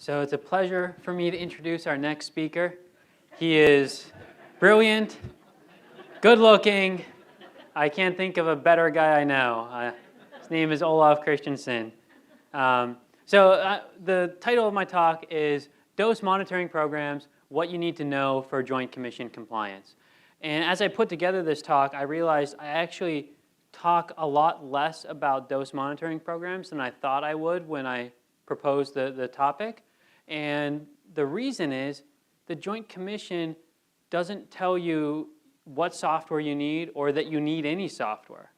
So it's a pleasure for me to introduce our next speaker. He is brilliant, good-looking. I can't think of a better guy I know. His name is Olaf Christensen. The title of my talk is Dose Monitoring Programs, What You Need to Know for Joint Commission Compliance. And as I put together this talk, I realized I actually talk a lot less about dose monitoring programs than I thought I would when I proposed the topic. And the reason is the Joint Commission doesn't tell you what software you need or that you need any software.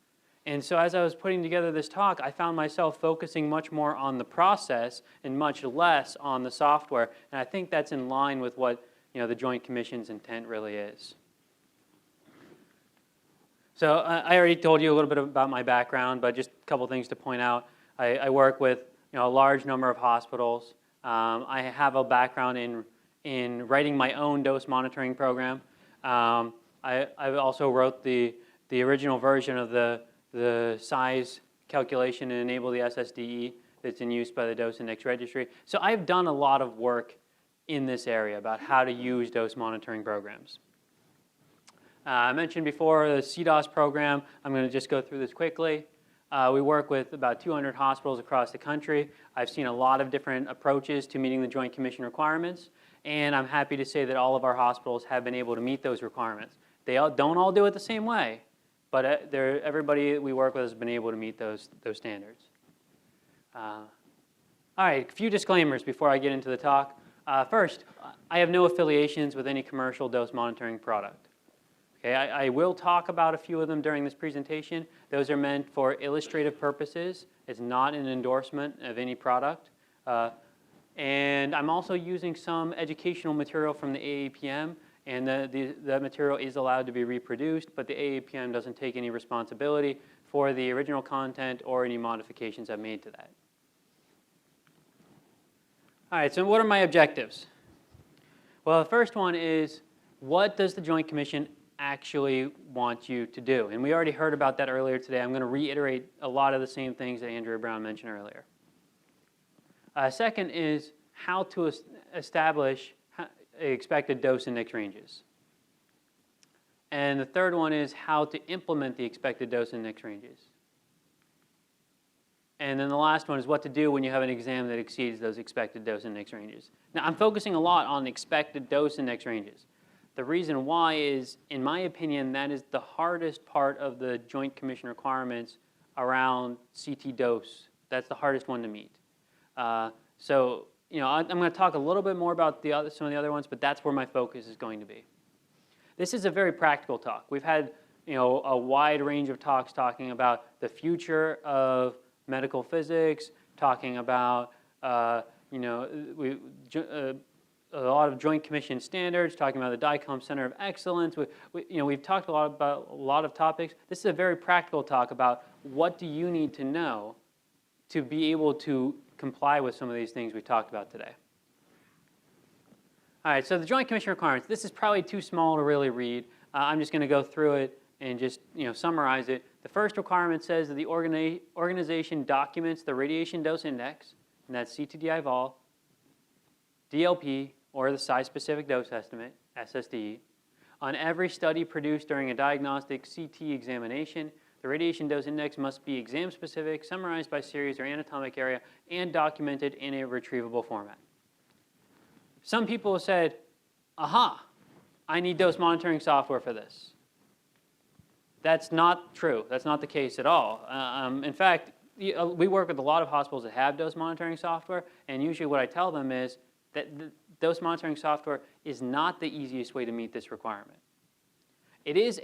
And so as I was putting together this talk, I found myself focusing much more on the process and much less on the software. And I think that's in line with what the Joint Commission's intent really is. So I already told you a little bit about my background, but just a couple things to point out. I work with a large number of hospitals. I have a background in writing my own dose monitoring program. I also wrote the original version of the size calculation to enable the SSDE that's in use by the Dose Index Registry. So I've done a lot of work in this area about how to use dose monitoring programs. I mentioned before the CDOS program. I'm going to just go through this quickly. We work with about 200 hospitals across the country. I've seen a lot of different approaches to meeting the Joint Commission requirements, and I'm happy to say that all of our hospitals have been able to meet those requirements. They don't all do it the same way, but everybody we work with has been able to meet those standards. All right, a few disclaimers before I get into the talk. First, I have no affiliations with any commercial dose monitoring product. Okay, I will talk about a few of them during this presentation. Those are meant for illustrative purposes. It's not an endorsement of any product. And I'm also using some educational material from the AAPM, and the material is allowed to be reproduced, but the AAPM doesn't take any responsibility for the original content or any modifications I've made to that. All right, so what are my objectives? Well, the first one is, what does the Joint Commission actually want you to do? And we already heard about that earlier today. I'm going to reiterate a lot of the same things that Andrea Brown mentioned earlier. Second is how to establish expected dose index ranges. And the third one is how to implement the expected dose index ranges. And then the last one is what to do when you have an exam that exceeds those expected dose index ranges. Now, I'm focusing a lot on expected dose index ranges. The reason why is, in my opinion, that is the hardest part of the Joint Commission requirements around CT dose. That's the hardest one to meet. I'm going to talk a little bit more about some of the other ones, but that's where my focus is going to be. This is a very practical talk. We've had a wide range of talks talking about the future of medical physics, talking about a lot of Joint Commission standards, talking about the DICOM Center of Excellence. We've talked a lot about a lot of topics. This is a very practical talk about what do you need to know to be able to comply with some of these things we talked about today. All right, so the Joint Commission requirements. This is probably too small to really read. I'm just going to go through it and just summarize it. The first requirement says that the organization documents the radiation dose index, and that's CTDI-vol, DLP, or the size-specific dose estimate, SSDE, on every study produced during a diagnostic CT examination. The radiation dose index must be exam-specific, summarized by series or anatomic area, and documented in a retrievable format. Some people have said, aha, I need dose monitoring software for this. That's not true. That's not the case at all. In fact, we work with a lot of hospitals that have dose monitoring software, and usually what I tell them is that dose monitoring software is not the easiest way to meet this requirement. It is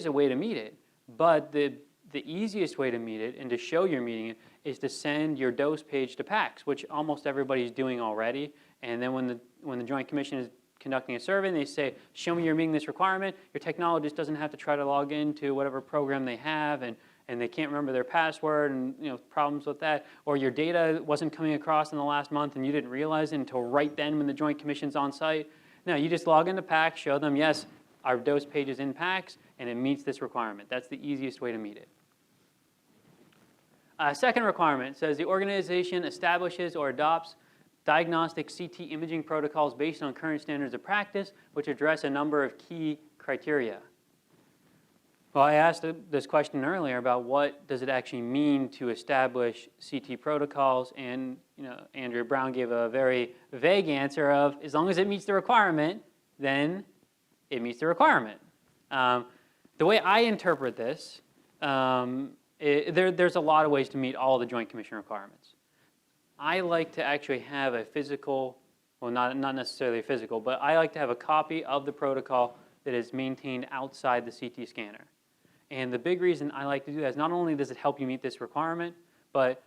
a way to meet it, but the easiest way to meet it and to show you're meeting it is to send your dose page to PACS, which almost everybody's doing already. And then when the Joint Commission is conducting a survey and they say, show me you're meeting this requirement, your technologist doesn't have to try to log into whatever program they have and they can't remember their password and problems with that, or your data wasn't coming across in the last month and you didn't realize it until right then when the Joint Commission's on site. No, you just log into PACS, show them, yes, our dose page is in PACS and it meets this requirement. That's the easiest way to meet it. Second requirement says the organization establishes or adopts diagnostic CT imaging protocols based on current standards of practice, which address a number of key criteria. Well, I asked this question earlier about what does it actually mean to establish CT protocols, and Andrea Brown gave a very vague answer of, as long as it meets the requirement, then it meets the requirement. The way I interpret this, there's a lot of ways to meet all the Joint Commission requirements. I like to actually have a physical, well, not necessarily physical, but I like to have a copy of the protocol that is maintained outside the CT scanner. And the big reason I like to do that is not only does it help you meet this requirement, but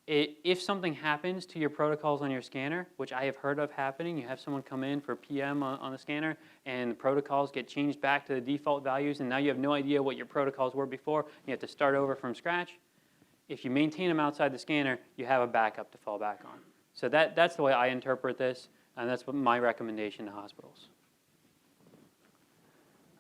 if something happens to your protocols on your scanner, which I have heard of happening, you have someone come in for PM on the scanner and the protocols get changed back to the default values, and now you have no idea what your protocols were before, you have to start over from scratch. If you maintain them outside the scanner, you have a backup to fall back on. So that's the way I interpret this, and that's what my recommendation to hospitals.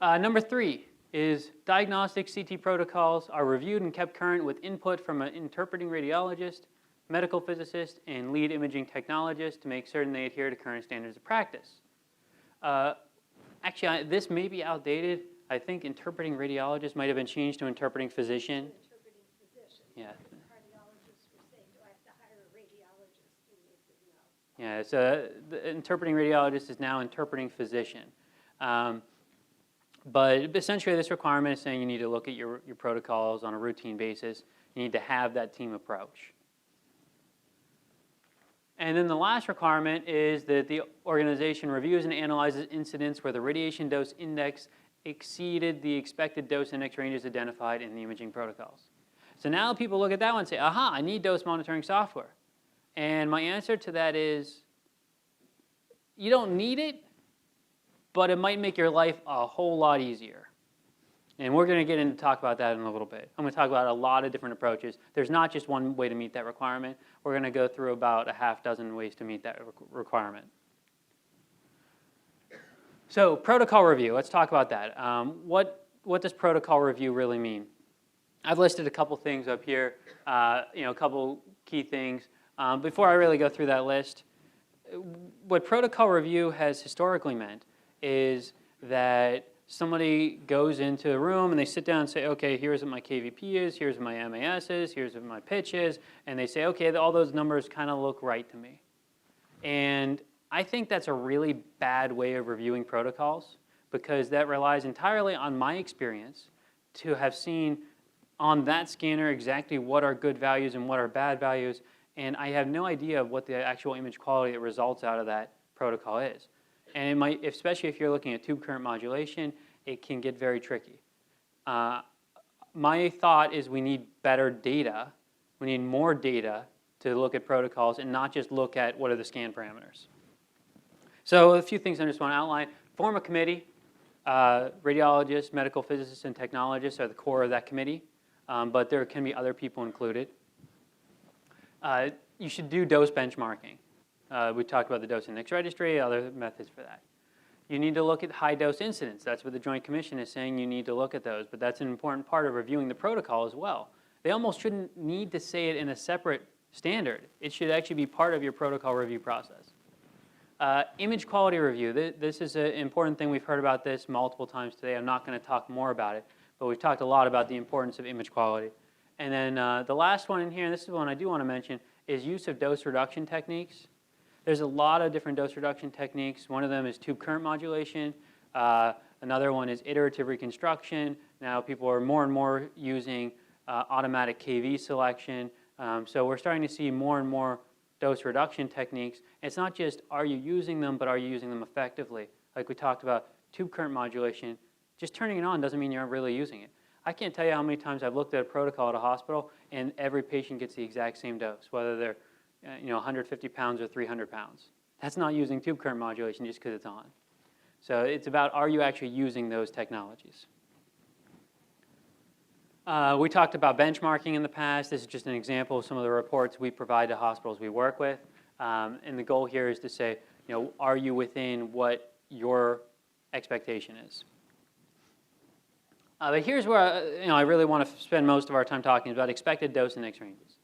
Number 3 is diagnostic CT protocols are reviewed and kept current with input from an interpreting radiologist, medical physicist, and lead imaging technologist to make certain they adhere to current standards of practice. Actually, this may be outdated. I think interpreting radiologist might have been changed to interpreting physician. Interpreting physician. Yeah. Cardiologists were saying, do I have to hire a radiologist? And they said no. Yeah, so the interpreting radiologist is now interpreting physician. But essentially this requirement is saying you need to look at your protocols on a routine basis. You need to have that team approach. And then the last requirement is that the organization reviews and analyzes incidents where the radiation dose index exceeded the expected dose index ranges identified in the imaging protocols. So now people look at that one and say, aha, I need dose monitoring software. And my answer to that is, you don't need it, but it might make your life a whole lot easier. And we're going to get into talk about that in a little bit. I'm going to talk about a lot of different approaches. There's not just one way to meet that requirement. We're going to go through about a half dozen ways to meet that requirement. So protocol review, let's talk about that. What does protocol review really mean? I've listed a couple things up here, a couple key things. Before I really go through that list, what protocol review has historically meant is that somebody goes into a room and they sit down and say, okay, here's what my KVP is, here's what my MAS is, here's what my pitch is, and they say, okay, all those numbers kind of look right to me. And I think that's a really bad way of reviewing protocols, because that relies entirely on my experience to have seen on that scanner exactly what are good values and what are bad values, and I have no idea of what the actual image quality that results out of that protocol is. And it might, especially if you're looking at tube current modulation, it can get very tricky. My thought is we need better data. We need more data to look at protocols and not just look at what are the scan parameters. So a few things I just want to outline. Form a committee. Radiologists, medical physicists, and technologists are the core of that committee, but there can be other people included. You should do dose benchmarking. We talked about the dose index registry, other methods for that. You need to look at high dose incidents. That's what the Joint Commission is saying you need to look at those, but that's an important part of reviewing the protocol as well. They almost shouldn't need to say it in a separate standard. It should actually be part of your protocol review process. Image quality review. This is an important thing. We've heard about this multiple times today. I'm not going to talk more about it, but we've talked a lot about the importance of image quality. And then the last one in here, and this is one I do want to mention, is use of dose reduction techniques. There's a lot of different dose reduction techniques. One of them is tube current modulation. Another one is iterative reconstruction. Now people are more and more using automatic KV selection. So we're starting to see more and more dose reduction techniques. And it's not just are you using them, but are you using them effectively? Like we talked about tube current modulation, just turning it on doesn't mean you're really using it. I can't tell you how many times I've looked at a protocol at a hospital and every patient gets the exact same dose, whether they're 150 pounds or 300 pounds. That's not using tube current modulation just because it's on. So it's about, are you actually using those technologies? We talked about benchmarking in the past. This is just an example of some of the reports we provide to hospitals we work with. And the goal here is to say, are you within what your expectation is? But here's where I really want to spend most of our time talking about expected dose index ranges.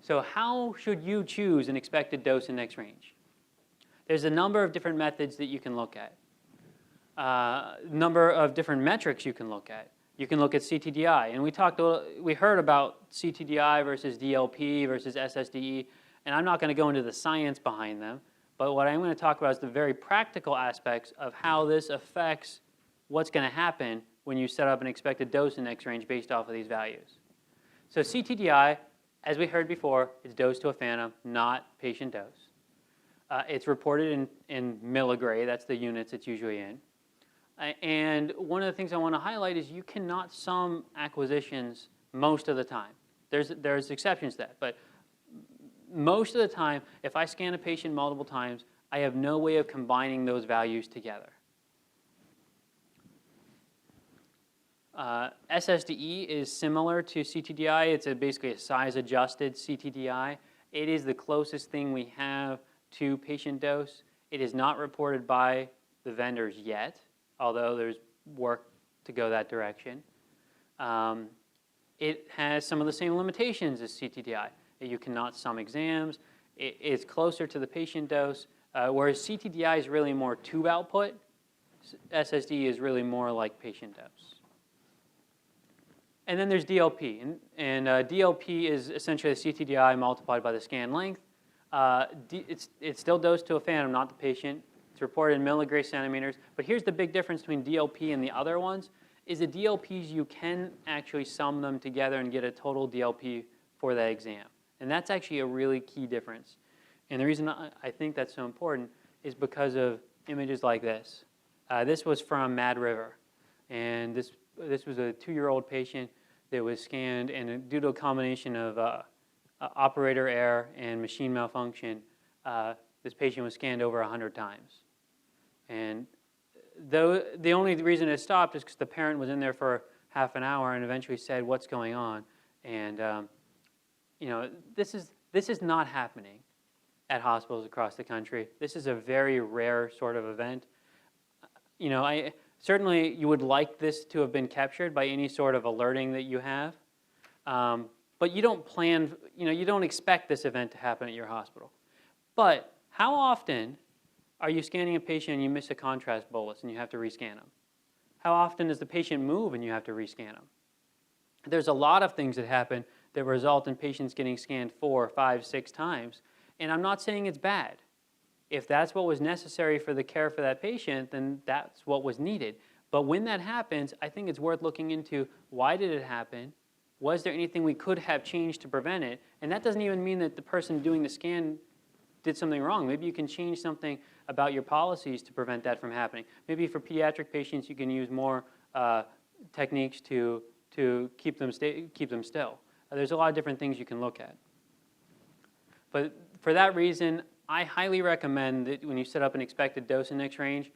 So how should you choose an expected dose index range? There's a number of different methods that you can look at. Number of different metrics you can look at. You can look at CTDI, and we heard about CTDI versus DLP versus SSDE, and I'm not going to go into the science behind them, but what I'm going to talk about is the very practical aspects of how this affects what's going to happen when you set up an expected dose index range based off of these values. So CTDI, as we heard before, is dose to a phantom, not patient dose. It's reported in milligray, that's the units it's usually in. And one of the things I want to highlight is you cannot sum acquisitions most of the time. There's exceptions to that, but most of the time, if I scan a patient multiple times, I have no way of combining those values together. SSDE is similar to CTDI. It's basically a size-adjusted CTDI. It is the closest thing we have to patient dose. It is not reported by the vendors yet, although there's work to go that direction. It has some of the same limitations as CTDI. You cannot sum exams. It's closer to the patient dose, whereas CTDI is really more tube output. SSD is really more like patient dose. And then there's DLP, and DLP is essentially the CTDI multiplied by the scan length. It's still dosed to a phantom, not the patient. It's reported in milligray centimeters. But here's the big difference between DLP and the other ones, is the DLPs, you can actually sum them together and get a total DLP for that exam. And that's actually a really key difference. And the reason I think that's so important is because of images like this. This was from Mad River. And this was a 2-year-old patient that was scanned, and due to a combination of operator error and machine malfunction, this patient was scanned over 100 times. And the only reason it stopped is because the parent was in there for half an hour and eventually said, "What's going on?" And this is not happening at hospitals across the country. This is a very rare sort of event. Certainly you would like this to have been captured by any sort of alerting that you have, but you don't plan, you don't expect this event to happen at your hospital. But how often are you scanning a patient and you miss a contrast bolus and you have to rescan them? How often does the patient move and you have to rescan them? There's a lot of things that happen that result in patients getting scanned 4, 5, 6 times, and I'm not saying it's bad. If that's what was necessary for the care for that patient, then that's what was needed. But when that happens, I think it's worth looking into why did it happen? Was there anything we could have changed to prevent it? And that doesn't even mean that the person doing the scan did something wrong. Maybe you can change something about your policies to prevent that from happening. Maybe for pediatric patients, you can use more techniques to keep them still. There's a lot of different things you can look at. But for that reason, I highly recommend that when you set up an expected dose index range,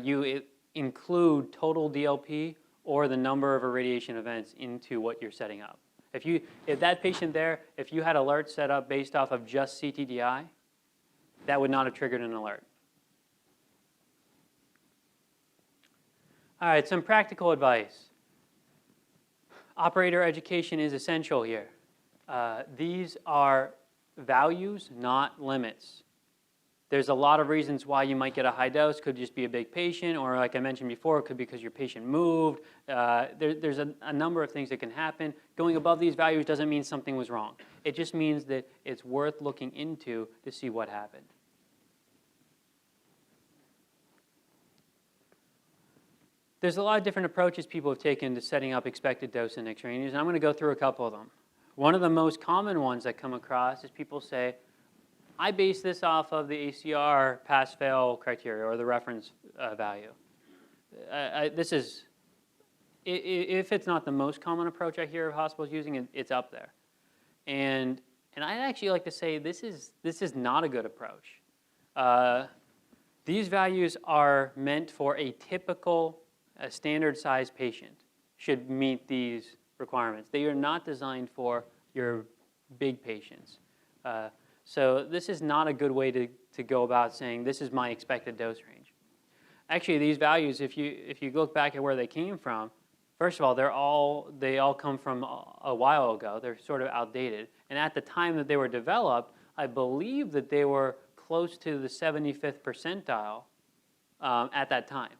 you include total DLP or the number of irradiation events into what you're setting up. If that patient there, if you had alerts set up based off of just CTDI, that would not have triggered an alert. All right, some practical advice. Operator education is essential here. These are values, not limits. There's a lot of reasons why you might get a high dose. Could just be a big patient, or like I mentioned before, it could be because your patient moved. There's a number of things that can happen. Going above these values doesn't mean something was wrong. It just means that it's worth looking into to see what happened. There's a lot of different approaches people have taken to setting up expected dose index ranges, and I'm going to go through a couple of them. One of the most common ones I come across is people say, I base this off of the ACR pass-fail criteria or the reference value. This is, if it's not the most common approach I hear of hospitals using, it's up there. And I'd actually like to say this is not a good approach. These values are meant for a typical standard size patient should meet these requirements. They are not designed for your big patients. So this is not a good way to go about saying this is my expected dose range. Actually, these values, if you look back at where they came from, first of all, they all come from a while ago. They're sort of outdated. And at the time that they were developed, I believe that they were close to the 75th percentile at that time.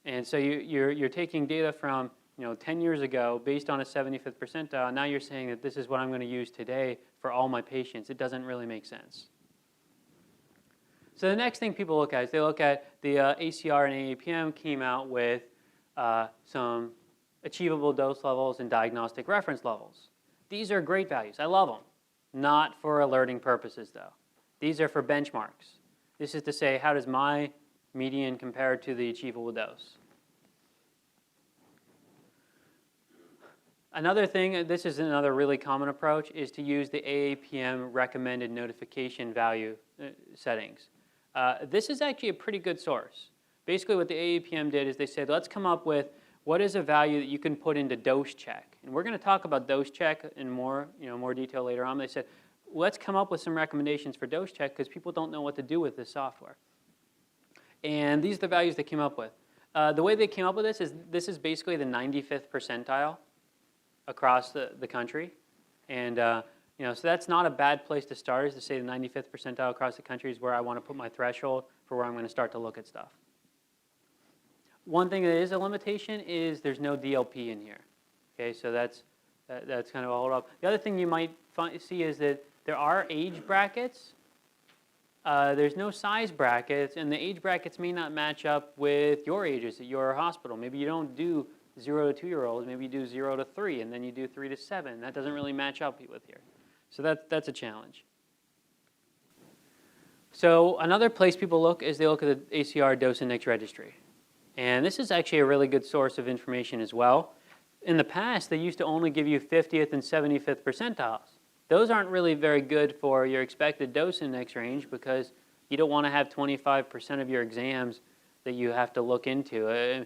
And so you're taking data from 10 years ago based on a 75th percentile, and now you're saying that this is what I'm going to use today for all my patients. It doesn't really make sense. So the next thing people look at is they look at the ACR and AAPM came out with some achievable dose levels and diagnostic reference levels. These are great values. I love them. Not for alerting purposes, though. These are for benchmarks. This is to say, how does my median compare to the achievable dose? Another thing, this is another really common approach, is to use the AAPM recommended notification value settings. This is actually a pretty good source. Basically what the AAPM did is they said, let's come up with what is a value that you can put into dose check. And we're going to talk about dose check in more detail later on. They said, let's come up with some recommendations for dose check because people don't know what to do with this software. And these are the values they came up with. The way they came up with this is basically the 95th percentile across the country. And so that's not a bad place to start, is to say the 95th percentile across the country is where I want to put my threshold for where I'm going to start to look at stuff. One thing that is a limitation is there's no DLP in here. Okay, so that's kind of a hold up. The other thing you might see is that there are age brackets. There's no size brackets, and the age brackets may not match up with your ages at your hospital. Maybe you don't do 0 to 2-year-olds, maybe you do 0 to 3, and then you do 3 to 7. That doesn't really match up with here. So that's a challenge. So another place people look is they look at the ACR dose index registry. And this is actually a really good source of information as well. In the past, they used to only give you 50th and 75th percentiles. Those aren't really very good for your expected dose index range because you don't want to have 25% of your exams that you have to look into.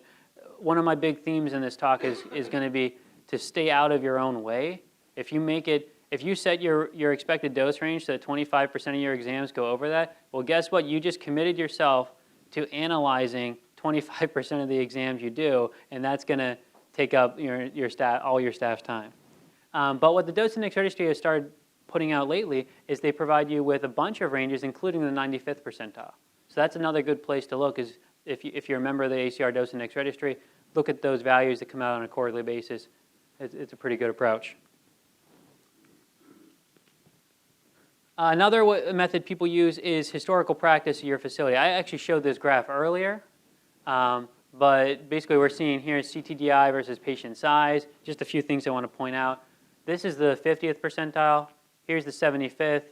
One of my big themes in this talk is going to be to stay out of your own way. If you set your expected dose range so that 25% of your exams go over that, well, guess what? You just committed yourself to analyzing 25% of the exams you do, and that's going to take up all your staff's time. But what the dose index registry has started putting out lately is they provide you with a bunch of ranges, including the 95th percentile. So that's another good place to look is if you're a member of the ACR dose index registry, look at those values that come out on a quarterly basis. It's a pretty good approach. Another method people use is historical practice at your facility. I actually showed this graph earlier, but basically we're seeing here CTDI versus patient size. Just a few things I want to point out. This is the 50th percentile. Here's the 75th.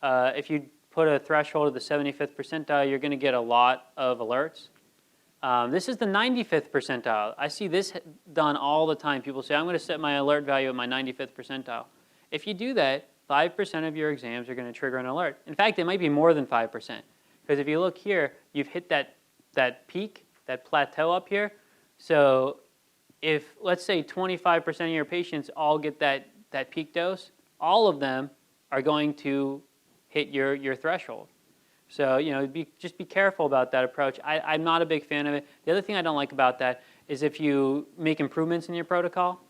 If you put a threshold of the 75th percentile, you're going to get a lot of alerts. This is the 95th percentile. I see this done all the time. People say, I'm going to set my alert value at my 95th percentile. If you do that, 5% of your exams are going to trigger an alert. In fact, it might be more than 5%. Because if you look here, you've hit that peak, that plateau up here. So if, let's say, 25% of your patients all get that peak dose, all of them are going to hit your threshold. So just be careful about that approach. I'm not a big fan of it. The other thing I don't like about that is if you make improvements in your protocol,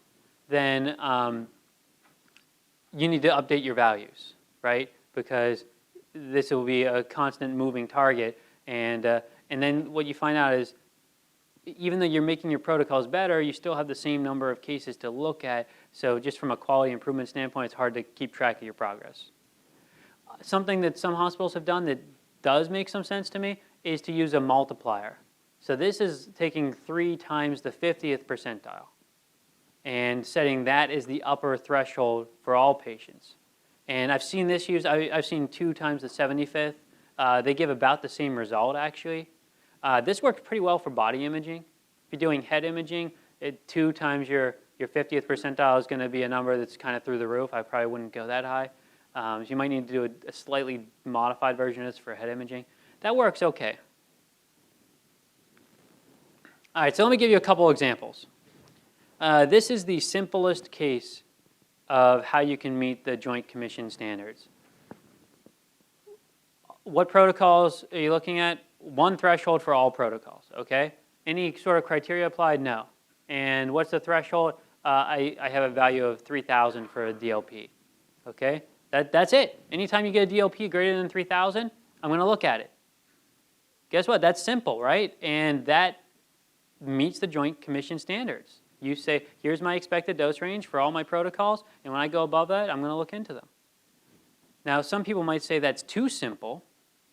then you need to update your values, right? Because this will be a constant moving target. And then what you find out is even though you're making your protocols better, you still have the same number of cases to look at. So just from a quality improvement standpoint, it's hard to keep track of your progress. Something that some hospitals have done that does make some sense to me is to use a multiplier. So this is taking 3 times the 50th percentile and setting that as the upper threshold for all patients. And I've seen this used, I've seen 2 times the 75th. They give about the same result, actually. This works pretty well for body imaging. If you're doing head imaging, 2 times your 50th percentile is going to be a number that's kind of through the roof. I probably wouldn't go that high. So you might need to do a slightly modified version of this for head imaging. That works okay. All right, so let me give you a couple examples. This is the simplest case of how you can meet the Joint Commission standards. What protocols are you looking at? One threshold for all protocols, okay? Any sort of criteria applied? No. And what's the threshold? I have a value of 3,000 for a DLP, okay? That's it. Anytime you get a DLP greater than 3,000, I'm going to look at it. Guess what? That's simple, right? And that meets the Joint Commission standards. You say, here's my expected dose range for all my protocols, and when I go above that, I'm going to look into them. Now, some people might say that's too simple.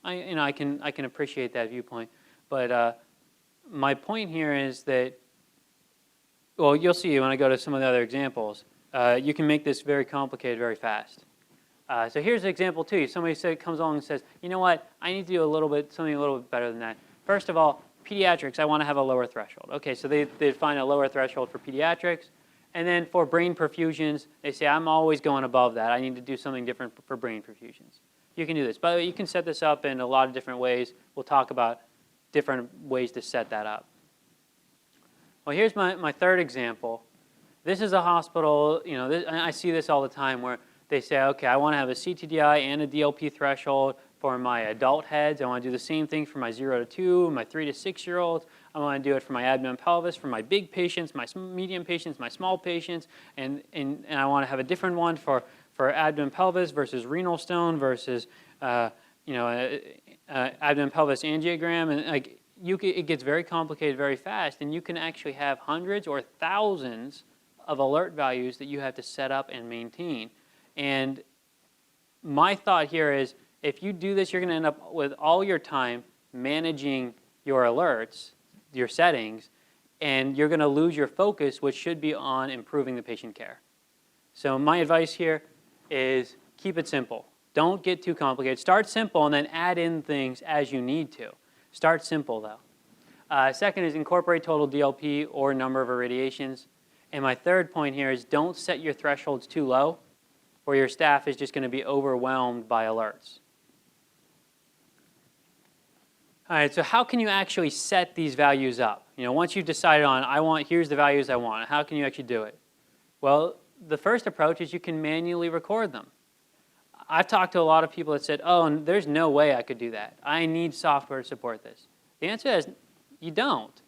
I can appreciate that viewpoint, but my point here is that, well, you'll see when I go to some of the other examples, you can make this very complicated very fast. So here's an example too. Somebody comes along and says, you know what, I need to do something a little bit better than that. First of all, pediatrics, I want to have a lower threshold. Okay, so they define a lower threshold for pediatrics. And then for brain perfusions, they say, I'm always going above that. I need to do something different for brain perfusions. You can do this. By the way, you can set this up in a lot of different ways. We'll talk about different ways to set that up. Well, here's my third example. This is a hospital, I see this all the time where they say, okay, I want to have a CTDI and a DLP threshold for my adult heads. I want to do the same thing for my 0 to 2, my 3 to 6-year-olds. I want to do it for my abdomen and pelvis, for my big patients, my medium patients, my small patients, and I want to have a different one for abdomen pelvis versus renal stone versus abdomen pelvis angiogram, and it gets very complicated very fast, and you can actually have hundreds or thousands of alert values that you have to set up and maintain. And my thought here is, if you do this, you're going to end up with all your time managing your alerts, your settings, and you're going to lose your focus, which should be on improving the patient care. So my advice here is keep it simple. Don't get too complicated. Start simple and then add in things as you need to. Start simple though. Second is incorporate total DLP or number of irradiations. And my third point here is don't set your thresholds too low or your staff is just going to be overwhelmed by alerts. All right, so how can you actually set these values up? Once you've decided on, here's the values I want, how can you actually do it? Well, the first approach is you can manually record them. I've talked to a lot of people that said, oh, there's no way I could do that. I need software to support this. The answer is you don't.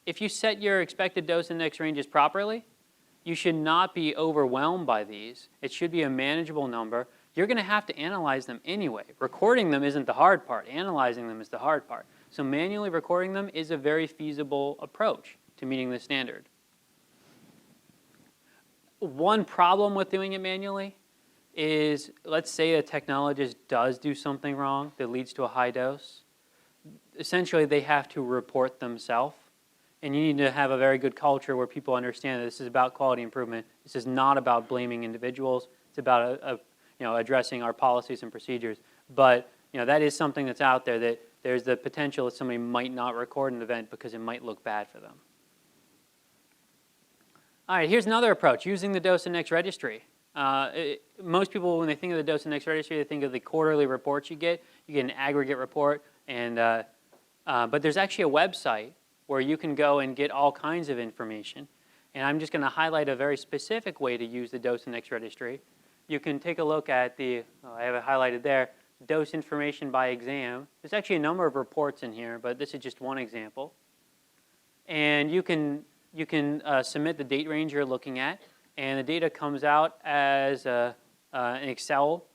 If you set your expected dose index ranges properly, you should not be overwhelmed by these. It should be a manageable number. You're going to have to analyze them anyway. Recording them isn't the hard part. Analyzing them is the hard part. So manually recording them is a very feasible approach to meeting the standard. One problem with doing it manually is, let's say a technologist does do something wrong that leads to a high dose. Essentially, they have to report themselves. And you need to have a very good culture where people understand that this is about quality improvement. This is not about blaming individuals. It's about addressing our policies and procedures. But that is something that's out there, that there's the potential that somebody might not record an event because it might look bad for them. All right, here's another approach, using the dose index registry. Most people, when they think of the dose index registry, they think of the quarterly reports you get. You get an aggregate report, but there's actually a website where you can go and get all kinds of information. And I'm just going to highlight a very specific way to use the dose index registry. You can take a look at I have it highlighted there, dose information by exam. There's actually a number of reports in here, but this is just one example. And you can submit the date range you're looking at, and the data comes out as an Excel.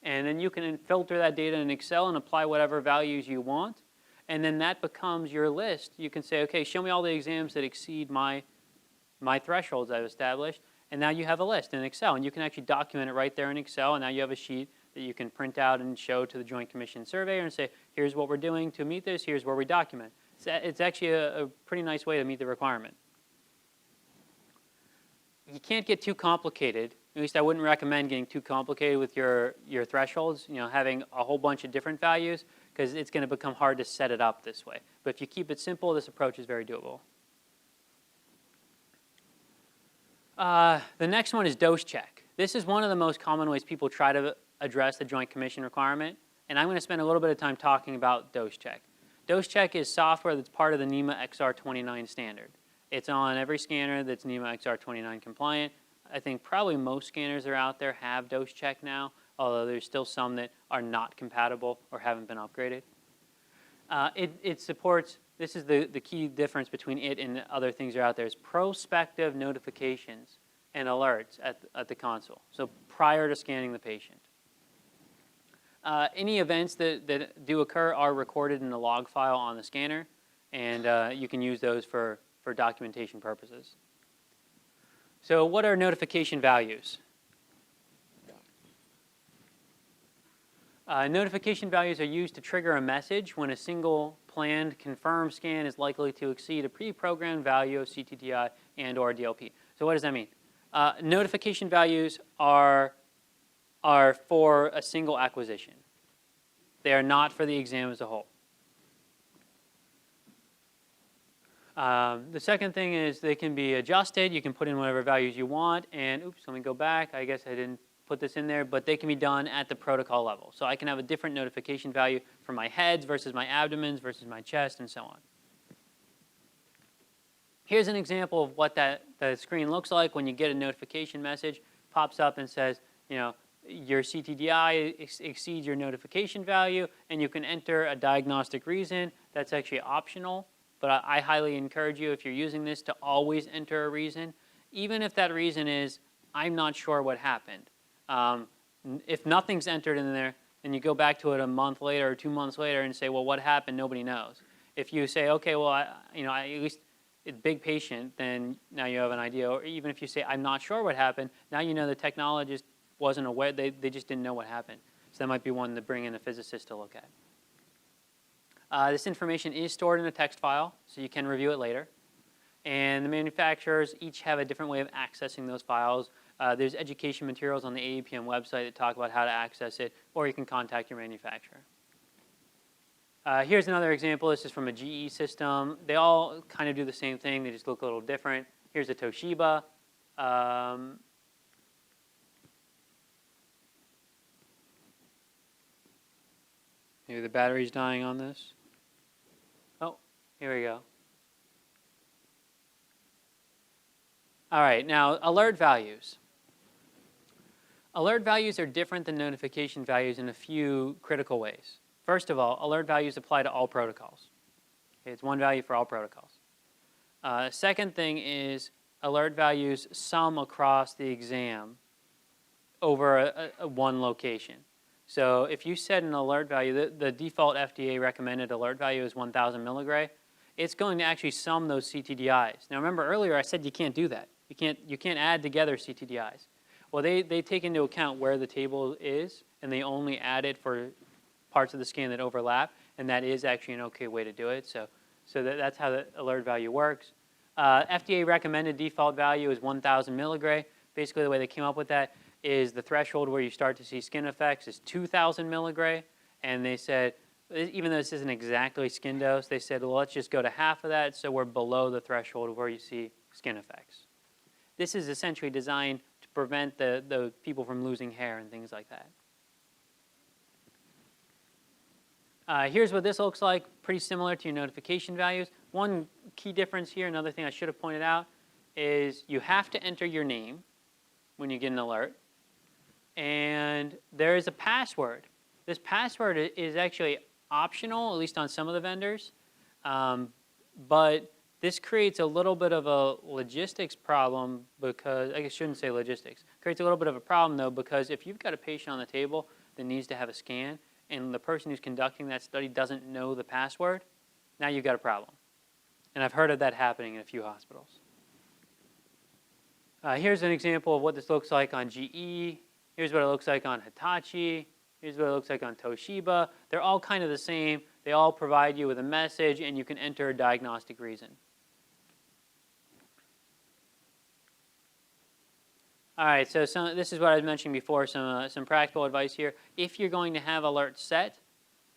And then you can filter that data in Excel and apply whatever values you want. And then that becomes your list. You can say, okay, show me all the exams that exceed my thresholds I've established. And now you have a list in Excel. And you can actually document it right there in Excel. And now you have a sheet that you can print out and show to the Joint Commission surveyor and say, here's what we're doing to meet this. Here's where we document. It's actually a pretty nice way to meet the requirement. You can't get too complicated. At least I wouldn't recommend getting too complicated with your thresholds, having a whole bunch of different values, because it's going to become hard to set it up this way. But if you keep it simple, this approach is very doable. The next one is dose check. This is one of the most common ways people try to address the Joint Commission requirement, and I'm going to spend a little bit of time talking about dose check. Dose check is software that's part of the NEMA XR29 standard. It's on every scanner that's NEMA XR29 compliant. I think probably most scanners that are out there have dose check now, although there's still some that are not compatible or haven't been upgraded. It supports, this is the key difference between it and other things that are out there, is prospective notifications and alerts at the console. So prior to scanning the patient. Any events that do occur are recorded in the log file on the scanner, and you can use those for documentation purposes. So what are notification values? Notification values are used to trigger a message when a single planned confirmed scan is likely to exceed a pre-programmed value of CTDI and or DLP. So what does that mean? Notification values are for a single acquisition. They are not for the exam as a whole. The second thing is they can be adjusted. You can put in whatever values you want. And oops, let me go back. I guess I didn't put this in there, but they can be done at the protocol level. So I can have a different notification value for my heads versus my abdomens versus my chest and so on. Here's an example of what the screen looks like when you get a notification message. Pops up and says, you know, your CTDI exceeds your notification value, and you can enter a diagnostic reason. That's actually optional, but I highly encourage you, if you're using this, to always enter a reason, even if that reason is, I'm not sure what happened. If nothing's entered in there, and you go back to it a month later or 2 months later and say, well, what happened? Nobody knows. If you say, okay, well, at least it's big patient, then now you have an idea. Or even if you say, I'm not sure what happened, now you know the technologist wasn't aware, they just didn't know what happened. So that might be one to bring in a physicist to look at. This information is stored in a text file, so you can review it later. And the manufacturers each have a different way of accessing those files. There's education materials on the AEPM website that talk about how to access it, or you can contact your manufacturer. Here's another example. This is from a GE system. They all kind of do the same thing. They just look a little different. Here's a Toshiba. Maybe the battery's dying on this. Oh, here we go. All right, now alert values. Alert values are different than notification values in a few critical ways. First of all, alert values apply to all protocols. Okay, it's one value for all protocols. Second thing is alert values sum across the exam over one location. So if you set an alert value, the default FDA recommended alert value is 1,000 milligray. It's going to actually sum those CTDIs. Now remember earlier I said you can't do that. You can't add together CTDIs. Well, they take into account where the table is, and they only add it for parts of the scan that overlap, and that is actually an okay way to do it. So that's how the alert value works. FDA recommended default value is 1,000 milligray. Basically, the way they came up with that is the threshold where you start to see skin effects is 2,000 milligray, and they said, even though this isn't exactly skin dose, they said, well, let's just go to half of that, so we're below the threshold where you see skin effects. This is essentially designed to prevent the people from losing hair and things like that. Here's what this looks like, pretty similar to your notification values. One key difference here, another thing I should have pointed out, is you have to enter your name when you get an alert, and there is a password. This password is actually optional, at least on some of the vendors, but this creates a little bit of a logistics problem because, I shouldn't say logistics, creates a little bit of a problem though, because if you've got a patient on the table that needs to have a scan and the person who's conducting that study doesn't know the password, now you've got a problem. And I've heard of that happening in a few hospitals. Here's an example of what this looks like on GE. Here's what it looks like on Hitachi. Here's what it looks like on Toshiba. They're all kind of the same. They all provide you with a message, and you can enter a diagnostic reason. All right, so this is what I was mentioning before, some practical advice here. If you're going to have alerts set,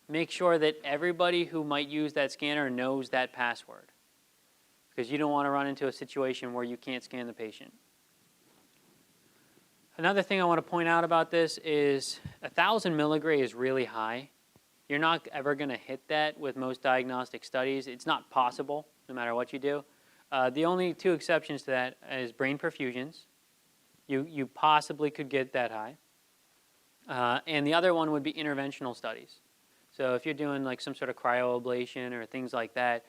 make sure that everybody who might use that scanner knows that password, because you don't want to run into a situation where you can't scan the patient. Another thing I want to point out about this is 1,000 milligray is really high. You're not ever going to hit that with most diagnostic studies. It's not possible, no matter what you do. The only two exceptions to that is brain perfusions. You possibly could get that high. And the other one would be interventional studies. So if you're doing like some sort of cryoablation or things like that,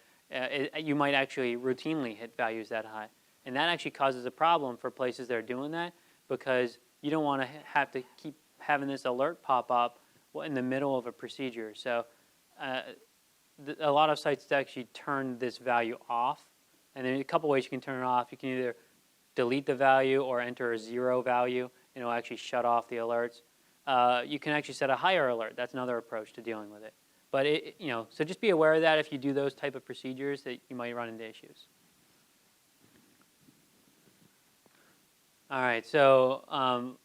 you might actually routinely hit values that high. And that actually causes a problem for places that are doing that, because you don't want to have to keep having this alert pop up in the middle of a procedure. So a lot of sites actually turn this value off. And there are a couple ways you can turn it off. You can either delete the value or enter a 0 value, and it'll actually shut off the alerts. You can actually set a higher alert. That's another approach to dealing with it. But so just be aware of that if you do those type of procedures, that you might run into issues. All right, so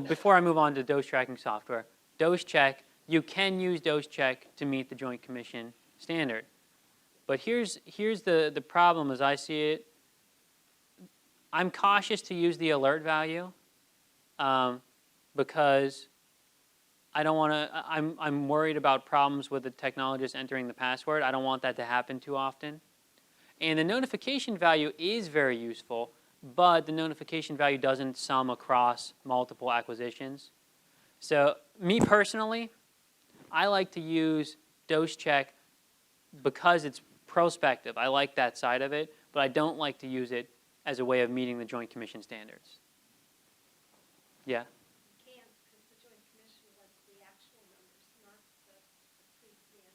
before I move on to dose tracking software, dose check, you can use dose check to meet the Joint Commission standard. But here's the problem as I see it. I'm cautious to use the alert value because I don't want to. I'm worried about problems with the technologist entering the password. I don't want that to happen too often. And the notification value is very useful, but the notification value doesn't sum across multiple acquisitions. So me personally, I like to use dose check because it's prospective. I like that side of it, but I don't like to use it as a way of meeting the Joint Commission standards. Yeah? You can't, because the Joint Commission wants the actual numbers, not the pre-scanned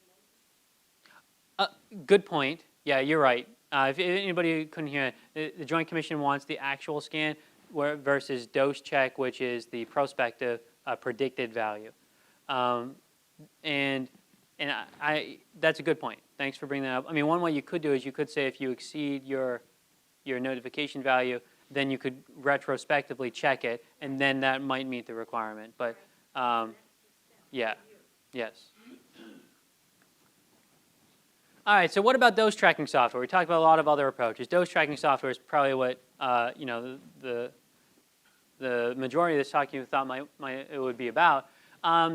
numbers. Good point. Yeah, you're right. If anybody couldn't hear it, the Joint Commission wants the actual scan versus dose check, which is the prospective predicted value. And that's a good point. Thanks for bringing that up. I mean, one way you could do is you could say if you exceed your notification value, then you could retrospectively check it, and then that might meet the requirement. But yeah, yes. All right. So what about dose tracking software? We talked about a lot of other approaches. Dose tracking software is probably what the majority of this talk you thought it would be about.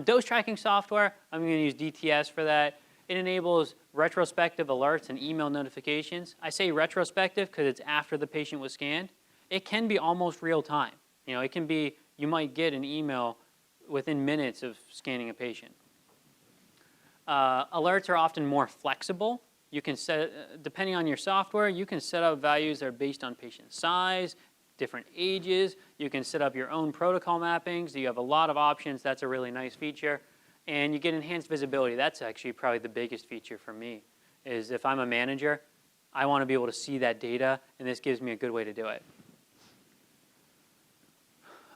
Dose tracking software, I'm going to use DTS for that. It enables retrospective alerts and email notifications. I say retrospective because it's after the patient was scanned. It can be almost real time. It can be, you might get an email within minutes of scanning a patient. Alerts are often more flexible. You can set, depending on your software, you can set up values that are based on patient size, different ages. You can set up your own protocol mappings. You have a lot of options. That's a really nice feature. And you get enhanced visibility. That's actually probably the biggest feature for me, is if I'm a manager, I want to be able to see that data, and this gives me a good way to do it.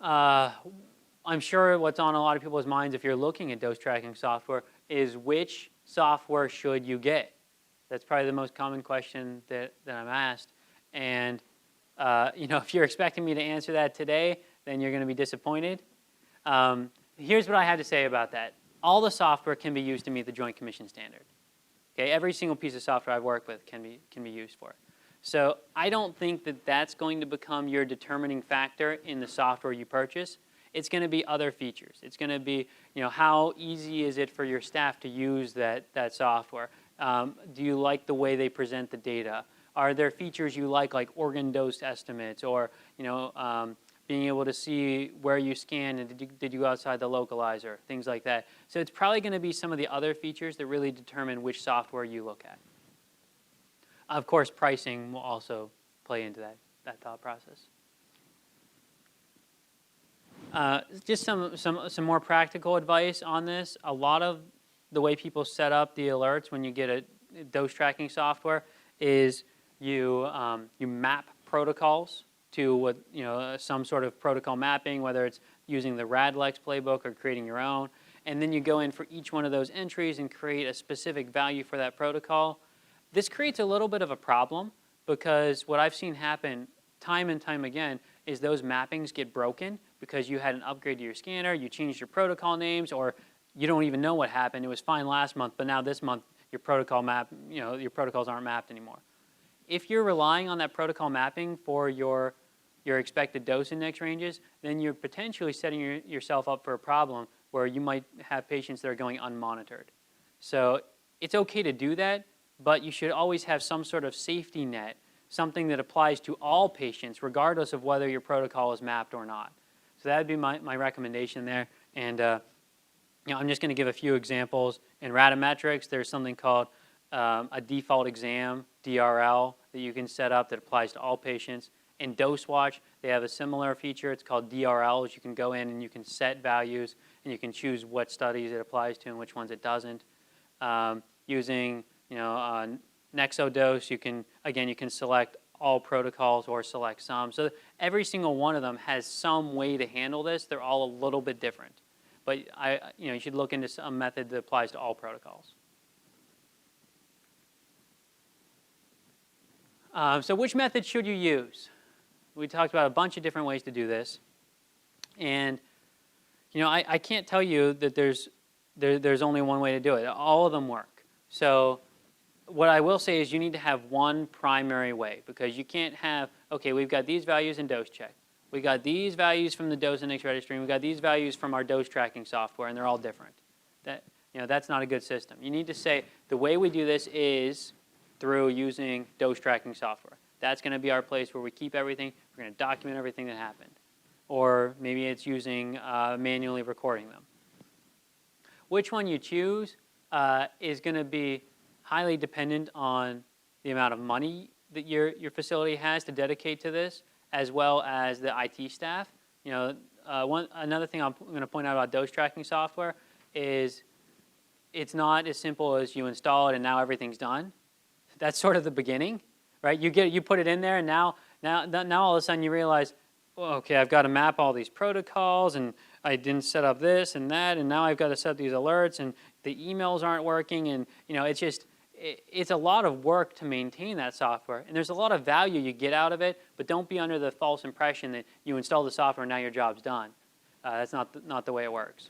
I'm sure what's on a lot of people's minds if you're looking at dose tracking software is which software should you get? That's probably the most common question that I'm asked. And if you're expecting me to answer that today, then you're going to be disappointed. Here's what I have to say about that. All the software can be used to meet the Joint Commission standard. Okay, every single piece of software I've worked with can be used for it. So I don't think that that's going to become your determining factor in the software you purchase. It's going to be other features. It's going to be, how easy is it for your staff to use that software? Do you like the way they present the data? Are there features you like organ dose estimates, or being able to see where you scan and did you go outside the localizer, things like that. So it's probably going to be some of the other features that really determine which software you look at. Of course, pricing will also play into that thought process. Just some more practical advice on this. A lot of the way people set up the alerts when you get a dose tracking software is you map protocols to what some sort of protocol mapping, whether it's using the Radlex playbook or creating your own, and then you go in for each one of those entries and create a specific value for that protocol. This creates a little bit of a problem because what I've seen happen time and time again is those mappings get broken because you had an upgrade to your scanner, you changed your protocol names, or you don't even know what happened. It was fine last month, but now this month your protocol your protocols aren't mapped anymore. If you're relying on that protocol mapping for your expected dose index ranges, then you're potentially setting yourself up for a problem where you might have patients that are going unmonitored. So it's okay to do that, but you should always have some sort of safety net, something that applies to all patients regardless of whether your protocol is mapped or not. So that would be my recommendation there. And I'm just going to give a few examples. In Radiometrics, there's something called a default exam, DRL, that you can set up that applies to all patients. In DoseWatch, they have a similar feature. It's called DRLs. You can go in and you can set values, and you can choose what studies it applies to and which ones it doesn't. Using NexoDose, you can select all protocols or select some. So every single one of them has some way to handle this. They're all a little bit different. But you should look into some method that applies to all protocols. So which method should you use? We talked about a bunch of different ways to do this. And I can't tell you that there's only one way to do it. All of them work. So what I will say is you need to have one primary way, because you can't have, okay, we've got these values in DoseCheck. We got these values from the DoseIndex registry, and we got these values from our dose tracking software, and they're all different. That's not a good system. You need to say the way we do this is through using dose tracking software. That's going to be our place where we keep everything. We're going to document everything that happened. Or maybe it's using manually recording them. Which one you choose is going to be highly dependent on the amount of money that your facility has to dedicate to this, as well as the IT staff. Another thing I'm going to point out about dose tracking software is it's not as simple as you install it and now everything's done. That's sort of the beginning, right? You put it in there, and now all of a sudden you realize, well, okay, I've got to map all these protocols, and I didn't set up this and that, and now I've got to set these alerts, and the emails aren't working, and it's a lot of work to maintain that software, and there's a lot of value you get out of it, but don't be under the false impression that you install the software and now your job's done. That's not the way it works.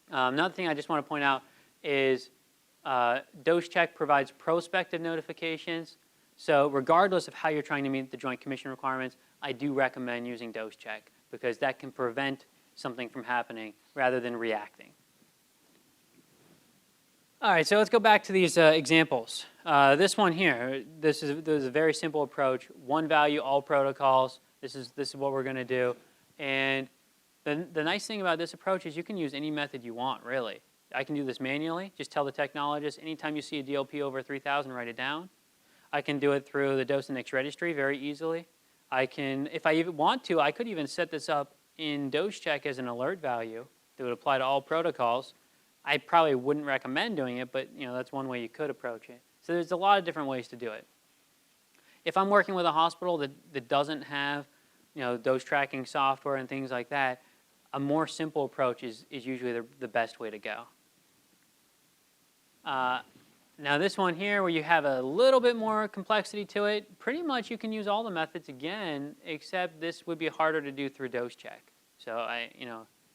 Another thing I just want to point out is DoseCheck provides prospective notifications. So regardless of how you're trying to meet the Joint Commission requirements, I do recommend using DoseCheck, because that can prevent something from happening rather than reacting. All right, so let's go back to these examples. This one here, this is a very simple approach. One value, all protocols. This is what we're going to do. And the nice thing about this approach is you can use any method you want, really. I can do this manually. Just tell the technologist, anytime you see a DLP over 3,000, write it down. I can do it through the DoseIndex registry very easily. I can, if I even want to, I could even set this up in DoseCheck as an alert value that would apply to all protocols. I probably wouldn't recommend doing it, but that's one way you could approach it. So there's a lot of different ways to do it. If I'm working with a hospital that doesn't have dose tracking software and things like that, a more simple approach is usually the best way to go. Now this one here, where you have a little bit more complexity to it, pretty much you can use all the methods again, except this would be harder to do through DoseCheck. So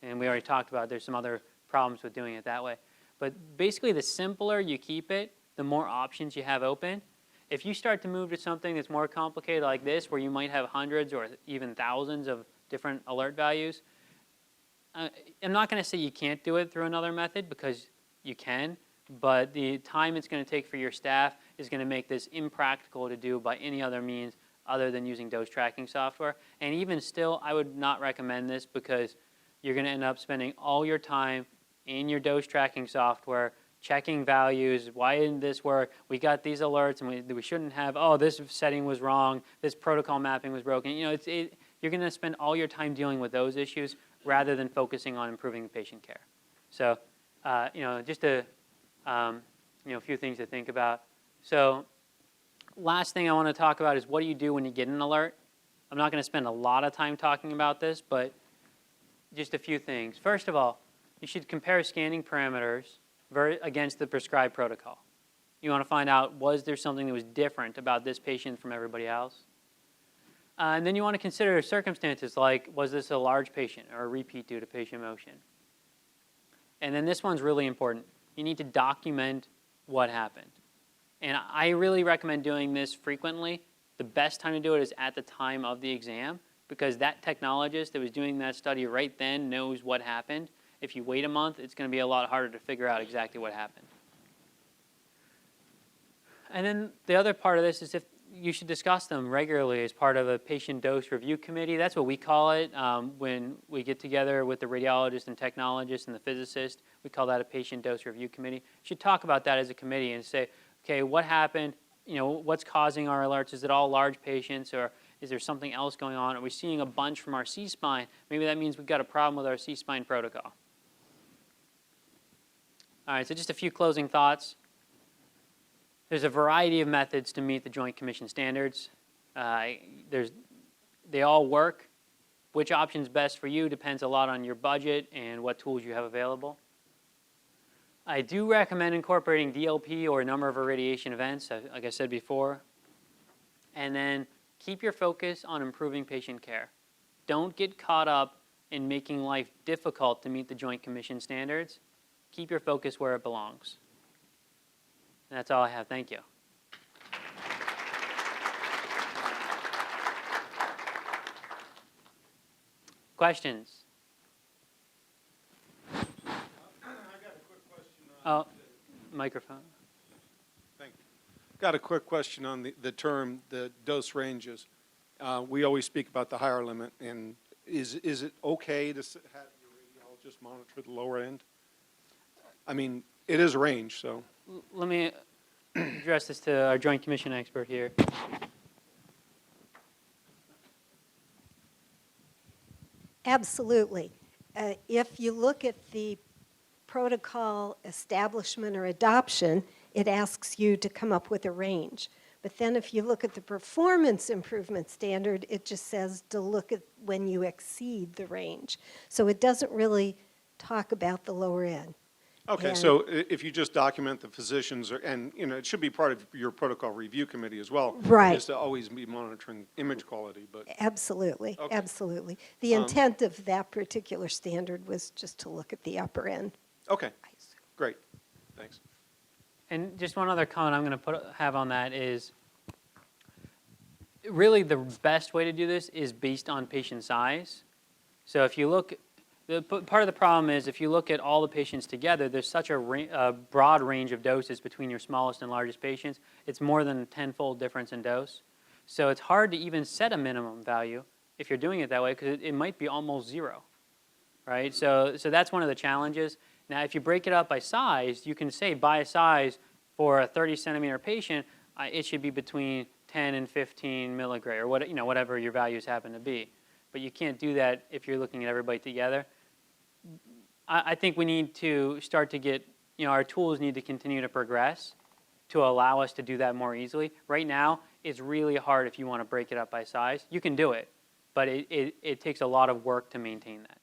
and we already talked about there's some other problems with doing it that way. But basically, the simpler you keep it, the more options you have open. If you start to move to something that's more complicated like this, where you might have hundreds or even thousands of different alert values, I'm not going to say you can't do it through another method, because you can, but the time it's going to take for your staff is going to make this impractical to do by any other means other than using dose tracking software. And even still, I would not recommend this, because you're going to end up spending all your time in your dose tracking software, checking values. Why didn't this work? We got these alerts, and we shouldn't have. Oh, this setting was wrong. This protocol mapping was broken. You're going to spend all your time dealing with those issues rather than focusing on improving the patient care. So, just a few things to think about. So, last thing I want to talk about is, what do you do when you get an alert? I'm not going to spend a lot of time talking about this, but just a few things. First of all, you should compare scanning parameters against the prescribed protocol. You want to find out, was there something that was different about this patient from everybody else? And then you want to consider circumstances like, was this a large patient or a repeat due to patient motion? And then this one's really important. You need to document what happened. And I really recommend doing this frequently. The best time to do it is at the time of the exam, because that technologist that was doing that study right then knows what happened. If you wait a month, it's going to be a lot harder to figure out exactly what happened. And then the other part of this is, if you should discuss them regularly as part of a patient dose review committee. That's what we call it when we get together with the radiologist and technologist and the physicist. We call that a patient dose review committee. You should talk about that as a committee and say, okay, what happened? What's causing our alerts? Is it all large patients, or Is there something else going on? Are we seeing a bunch from our C-spine? Maybe that means we've got a problem with our C-spine protocol. All right, so just a few closing thoughts. There's a variety of methods to meet the Joint Commission standards. They all work. Which option's best for you depends a lot on your budget and what tools you have available. I do recommend incorporating DLP or a number of irradiation events, like I said before. And then keep your focus on improving patient care. Don't get caught up in making life difficult to meet the Joint Commission standards. Keep your focus where it belongs. And that's all I have. Thank you. Questions? I got a quick question on Microphone. Thank you. Got a quick question on the term, the dose ranges. We always speak about the higher limit, and is it okay to have your radiologist monitor the lower end? I mean, it is a range, so. Let me address this to our Joint Commission expert here. Absolutely. If you look at the protocol establishment or adoption, it asks you to come up with a range. But then if you look at the performance improvement standard, it just says to look at when you exceed the range. So it doesn't really talk about the lower end. Okay, And- so if you just document the physicians, and, you know, it should be part of your protocol review committee as well. Right. Is to always be monitoring image quality, but, Absolutely, Okay. absolutely. The intent of that particular standard was just to look at the upper end. okay, great, thanks. And just one other comment I'm going to have on that is, really the best way to do this is based on patient size. So if you look, part of the problem is if you look at all the patients together, there's such a broad range of doses between your smallest and largest patients. It's more than a 10-fold difference in dose. So it's hard to even set a minimum value if you're doing it that way, because it might be almost zero, right? So that's one of the challenges. Now, if you break it up by size, you can say by size for a 30-centimeter patient, it should be between 10 and 15 milligray, or whatever your values happen to be. But you can't do that if you're looking at everybody together. I think we need to start to get, our tools need to continue to progress to allow us to do that more easily. Right now, it's really hard if you want to break it up by size. You can do it, but it takes a lot of work to maintain that.